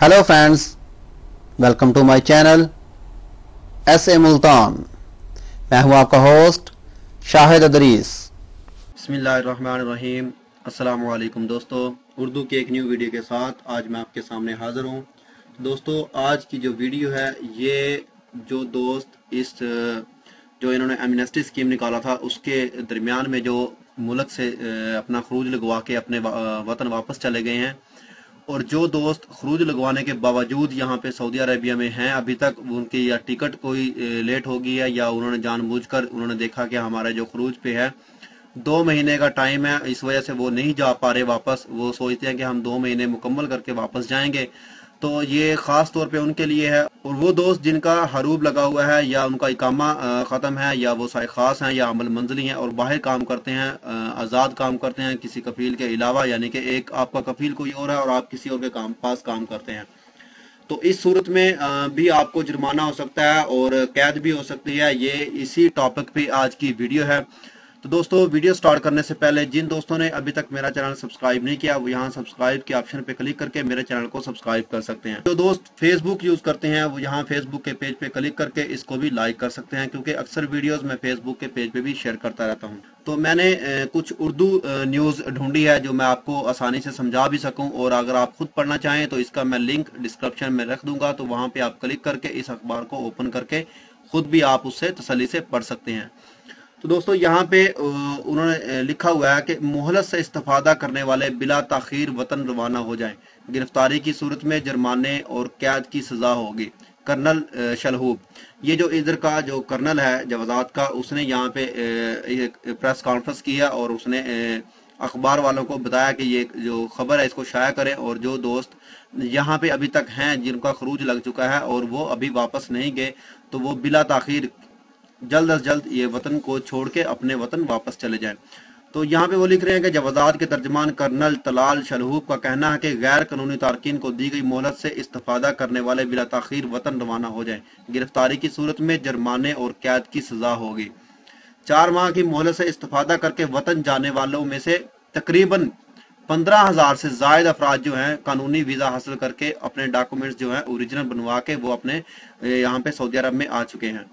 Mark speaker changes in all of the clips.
Speaker 1: Hello friends, welcome to my channel S A Multan. मैं हूं आपका होस्ट शाहिद अदरीस। बिस्मिल्लाहिर्रहमानिर्रहीम। अस्सलाम वालेकुम दोस्तों, उर्दू के एक न्यू वीडियो के साथ आज मैं आपके सामने हाजिर हूं। दोस्तों, आज की जो वीडियो है ये जो दोस्त जो इन्होंने एमनेस्टी स्कीम निकाला था उसके दरमियान में जो मुल्क से अपना खरूज लगवा के अपने वतन वापस चले गए हैं, और जो दोस्त खरूज लगवाने के बावजूद यहाँ पे सऊदी अरेबिया में हैं, अभी तक उनकी या टिकट कोई लेट हो गई है या उन्होंने जानबूझकर उन्होंने देखा कि हमारा जो खरूज पे है 2 महीने का टाइम है, इस वजह से वो नहीं जा पा रहे वापस। वो सोचते हैं कि हम 2 महीने मुकम्मल करके वापस जाएंगे, तो ये ख़ास तौर पे उनके लिए है। और वो दोस्त जिनका हरूब लगा हुआ है या उनका इकामा ख़त्म है या वो साए ख़ास हैं या अमल मंजली हैं और बाहर काम करते हैं, आज़ाद काम करते हैं किसी कफील के अलावा, यानी कि एक आपका कफील कोई और है और आप किसी और के पास काम करते हैं, तो इस सूरत में भी आपको जुर्माना हो सकता है और कैद भी हो सकती है। ये इसी टॉपिक पे आज की वीडियो है। तो दोस्तों, वीडियो स्टार्ट करने से पहले जिन दोस्तों ने अभी तक मेरा चैनल सब्सक्राइब नहीं किया वो यहाँ सब्सक्राइब के ऑप्शन पे क्लिक करके मेरे चैनल को सब्सक्राइब कर सकते हैं। जो दोस्त फेसबुक यूज करते हैं वो यहाँ फेसबुक के पेज पे क्लिक करके इसको भी लाइक कर सकते हैं, क्योंकि अक्सर वीडियोस मैं फेसबुक के पेज पे भी शेयर करता रहता हूँ। तो मैंने कुछ उर्दू न्यूज ढूंढी है जो मैं आपको आसानी से समझा भी सकूं, और अगर आप खुद पढ़ना चाहें तो इसका मैं लिंक डिस्क्रिप्शन में रख दूंगा, तो वहां पे आप क्लिक करके इस अखबार को ओपन करके खुद भी आप उससे तसल्ली से पढ़ सकते हैं। तो दोस्तों, यहाँ पे उन्होंने लिखा हुआ है कि मोहलत से इस्तेफादा करने वाले बिला ताखीर वतन रवाना हो जाएं, गिरफ्तारी की सूरत में जुर्माने और कैद की सजा होगी। कर्नल शलहूब, ये जो इधर का जो कर्नल है जवाजात का, उसने यहाँ पे एक प्रेस कॉन्फ्रेंस किया और उसने अखबार वालों को बताया कि ये जो खबर है इसको शाया करें, और जो दोस्त यहाँ पे अभी तक हैं जिनका खरूज लग चुका है और वो अभी वापस नहीं गए, तो वो बिला ताखीर जल्द अज जल्द ये वतन को छोड़ के अपने वतन वापस चले जाएं। तो यहाँ पे वो लिख रहे हैं कि जवाजात के तर्जमान कर्नल तलाल शलहूब का कहना है कि गैर कानूनी तारकीन को दी गई मोहलत से इस्तेफादा करने वाले बिला ताखीर वतन रवाना हो जाएं, गिरफ्तारी की सूरत में जुर्माने और कैद की सजा होगी। 4 माह की मोहलत से इस्तेफादा करके वतन जाने वालों में से तकरीबन 15,000 से जायद अफराद जो हैं कानूनी वीजा हासिल करके अपने डॉक्यूमेंट्स जो हैं ओरिजिनल बनवा के वो अपने यहाँ पे सऊदी अरब में आ चुके हैं।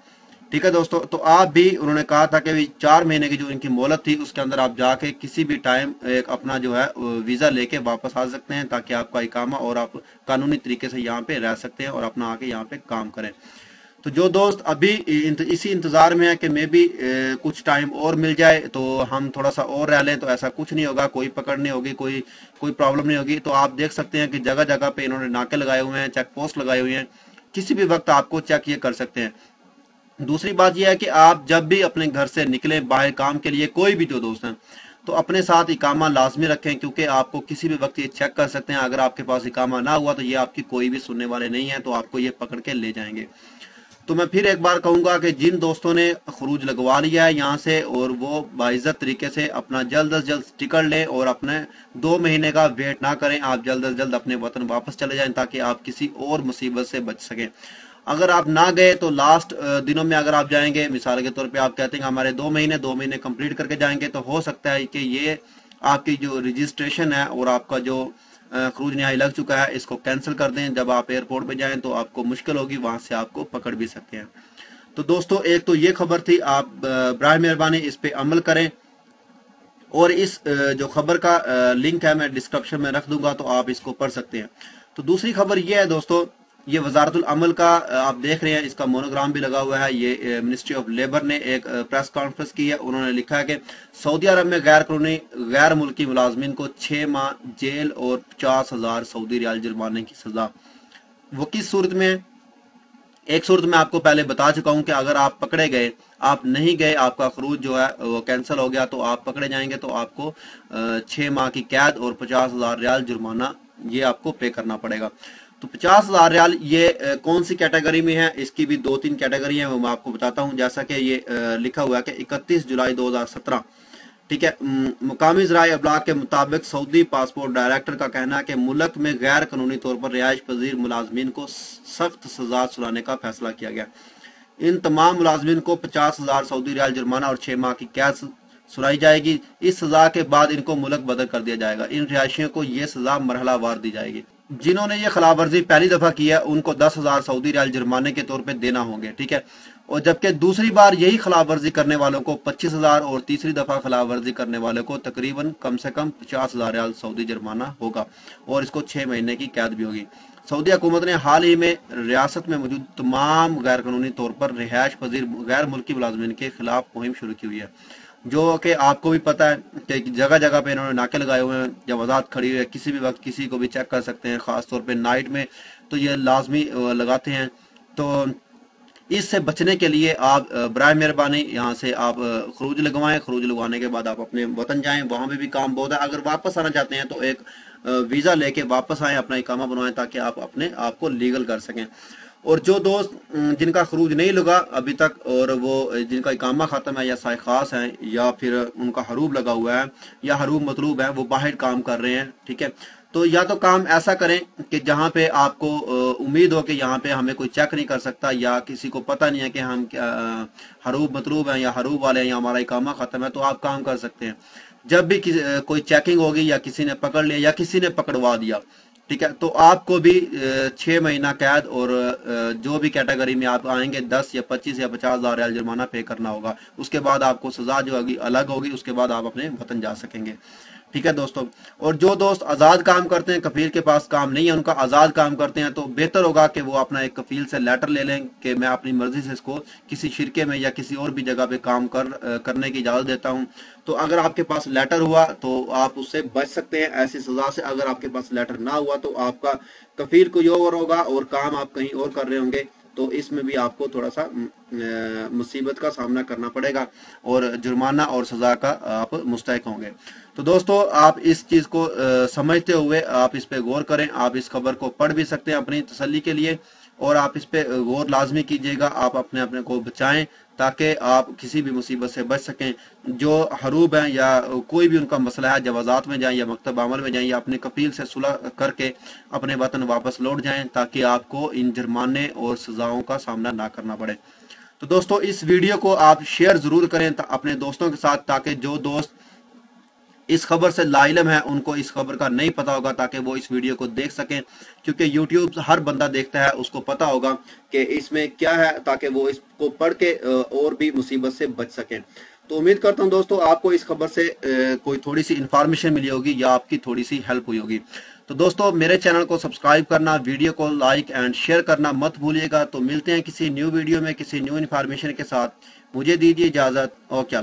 Speaker 1: ठीक है दोस्तों, तो आप भी, उन्होंने कहा था कि 4 महीने की जो इनकी मोहलत थी उसके अंदर आप जाके किसी भी टाइम एक अपना जो है वीजा लेके वापस आ सकते हैं, ताकि आपका इकामा और आप कानूनी तरीके से यहाँ पे रह सकते हैं और अपना आके यहाँ पे काम करें। तो जो दोस्त अभी इसी इंतजार में है कि मे भी कुछ टाइम और मिल जाए तो हम थोड़ा सा और रह लें, तो ऐसा कुछ नहीं होगा, कोई पकड़ नहीं होगी, कोई प्रॉब्लम नहीं होगी। तो आप देख सकते हैं कि जगह जगह पे इन्होंने नाके लगाए हुए हैं, चेक पोस्ट लगाए हुए हैं, किसी भी वक्त आपको चेक ये कर सकते हैं। दूसरी बात यह है कि आप जब भी अपने घर से निकले बाहर काम के लिए, कोई भी जो दोस्त हैं, तो अपने साथ इकामा लाजमी रखें, क्योंकि आपको किसी भी वक्त ये चेक कर सकते हैं। अगर आपके पास इकामा ना हुआ तो ये आपकी कोई भी सुनने वाले नहीं है, तो आपको ये पकड़ के ले जाएंगे। तो मैं फिर एक बार कहूंगा कि जिन दोस्तों ने खरूज लगवा लिया है यहाँ से, और वो बाइज्जत तरीके से अपना जल्द अज जल्द टिकट लें और अपने 2 महीने का वेट ना करें, आप जल्द अज जल्द अपने वतन वापस चले जाएं ताकि आप किसी और मुसीबत से बच सकें। अगर आप ना गए तो लास्ट दिनों में अगर आप जाएंगे, मिसाल के तौर पे आप कहते हैं हमारे 2 महीने कंप्लीट करके जाएंगे, तो हो सकता है कि ये आपकी जो रजिस्ट्रेशन है और आपका जो खरूज नहाई लग चुका है इसको कैंसिल कर दें। जब आप एयरपोर्ट पे जाएं तो आपको मुश्किल होगी, वहां से आपको पकड़ भी सकते हैं। तो दोस्तों, एक तो ये खबर थी, आप बराए मेहरबानी इस पे अमल करें, और इस जो खबर का लिंक है मैं डिस्क्रिप्शन में रख दूंगा, तो आप इसको पढ़ सकते हैं। तो दूसरी खबर ये है दोस्तों, ये वजारतुल अमल का आप देख रहे हैं, इसका मोनोग्राम भी लगा हुआ है। ये मिनिस्ट्री ऑफ लेबर ने एक प्रेस कॉन्फ्रेंस की है, उन्होंने लिखा है कि सऊदी अरब में गैर कानूनी गैर मुल्की मुलाजमीन को 6 माह जेल और 50,000 सऊदी रियाल जुर्माने की सजा। वो किस सूरत में? एक सूरत में आपको पहले बता चुका हूं कि अगर आप पकड़े गए, आप नहीं गए, आपका खरूज जो है वो कैंसिल हो गया, तो आप पकड़े जाएंगे, तो आपको 6 माह की कैद और 50,000 रियाल जुर्माना ये आपको पे करना पड़ेगा। तो 50,000 रियाल ये कौन सी कैटेगरी में है? इसकी भी 2-3 कैटेगरी है, वो मैं आपको बताता हूँ। जैसा कि ये लिखा हुआ है कि 31 जुलाई 2017, ठीक है, मुकामी ज़राए अबलाग के मुताबिक सऊदी पासपोर्ट डायरेक्टर का कहना है कि मुल्क में गैर कानूनी तौर पर रिहाइश पजीर मुलाजमीन को सख्त सजा सुनाने का फैसला किया गया। इन तमाम मुलाजमीन को 50,000 सऊदी रियाल जुर्माना और 6 माह की कैद सुनाई जाएगी। इस सजा के बाद इनको मुल्क बदल कर दिया जाएगा। इन रिहायशियों को ये सजा मरहला वार दी जाएगी। जिन्होंने ये खिलाफ वर्जी पहली दफा की है उनको 10,000 सऊदी रियाल जुर्माने के तौर पे देना होंगे, ठीक है। और जबकि दूसरी बार यही खिलाफ वर्जी करने वालों को 25,000 और तीसरी दफा खिलाफ वर्जी करने वालों को तकरीबन कम से कम 50,000 रियाल सऊदी जुर्माना होगा और इसको 6 महीने की कैद भी होगी। सऊदी हुकूमत ने हाल ही में रियासत में मौजूद तमाम गैर कानूनी तौर पर रिहायश पजीर गैर मुल्की मुलाजमीन के खिलाफ मुहिम शुरू की हुई है, जो कि आपको भी पता है कि जगह जगह पे इन्होंने नाके लगाए हुए हैं। जब आज़ाद खड़ी हुई है किसी भी वक्त किसी को भी चेक कर सकते हैं, खास तौर पे नाइट में तो ये लाजमी लगाते हैं। तो इससे बचने के लिए आप बराए मेहरबानी यहाँ से आप खरूज लगवाएं। खरूज लगवाने के बाद आप अपने वतन जाएं, वहां पे भी काम बहुत है। अगर वापस आना चाहते हैं तो एक वीज़ा लेके वापस आएं, अपना इकामा बनवाएं ताकि आप अपने आप को लीगल कर सकें। और जो दोस्त जिनका खरूज नहीं लगा अभी तक और वो जिनका इकामा ख़त्म है या साय खास है या फिर उनका हरूब लगा हुआ है या हरूब मतलूब है, वो बाहर काम कर रहे हैं, ठीक है, तो या तो काम ऐसा करें कि जहाँ पे आपको उम्मीद हो कि यहाँ पे हमें कोई चेक नहीं कर सकता या किसी को पता नहीं है कि हम हरूब मतलूब हैं या हरूब वाले हैं या हमारा इकामा ख़त्म है, तो आप काम कर सकते हैं। जब भी कोई चेकिंग होगी या किसी ने पकड़ लिया या किसी ने पकड़वा दिया, ठीक है, तो आपको भी 6 महीना कैद और जो भी कैटेगरी में आप आएंगे 10 या 25 या 50,000 रियाल जुर्माना पे करना होगा। उसके बाद आपको सजा जो होगी अलग होगी, उसके बाद आप अपने वतन जा सकेंगे, ठीक है दोस्तों। और जो दोस्त आज़ाद काम करते हैं, कफील के पास काम नहीं है, उनका आज़ाद काम करते हैं, तो बेहतर होगा कि वो अपना एक कफील से लेटर ले लें कि मैं अपनी मर्जी से इसको किसी शिरके में या किसी और भी जगह पे काम करने की इजाज़त देता हूँ। तो अगर आपके पास लेटर हुआ तो आप उससे बच सकते हैं ऐसी सजा से। अगर आपके पास लेटर ना हुआ तो आपका कफील कोई और होगा और काम आप कहीं और कर रहे होंगे, तो इसमें भी आपको थोड़ा सा मुसीबत का सामना करना पड़ेगा और जुर्माना और सजा का आप मुस्तहिक होंगे। तो दोस्तों आप इस चीज को समझते हुए आप इस पे गौर करें। आप इस खबर को पढ़ भी सकते हैं अपनी तसल्ली के लिए और आप इस पे गौर लाजमी कीजिएगा। आप अपने को बचाएं ताकि आप किसी भी मुसीबत से बच सकें। जो हरूब हैं या कोई भी उनका मसला है, जवाजात में जाएं या मकतब अमल में जाएं या अपने कफील से सुलह करके अपने वतन वापस लौट जाएं ताकि आपको इन जुर्माने और सजाओं का सामना ना करना पड़े। तो दोस्तों इस वीडियो को आप शेयर जरूर करें अपने दोस्तों के साथ, ताकि जो दोस्त इस खबर से लाइलम है उनको इस खबर का नहीं पता होगा, ताकि वो इस वीडियो को देख सकें। क्योंकि YouTube हर बंदा देखता है, उसको पता होगा कि इसमें क्या है, ताकि वो इसको पढ़ के और भी मुसीबत से बच सकें। तो उम्मीद करता हूं दोस्तों आपको इस खबर से कोई थोड़ी सी इंफॉर्मेशन मिली होगी या आपकी थोड़ी सी हेल्प हुई होगी। तो दोस्तों मेरे चैनल को सब्सक्राइब करना, वीडियो को लाइक एंड शेयर करना मत भूलिएगा। तो मिलते हैं किसी न्यू वीडियो में किसी न्यू इंफॉर्मेशन के साथ। मुझे दीजिए इजाजत। ओके।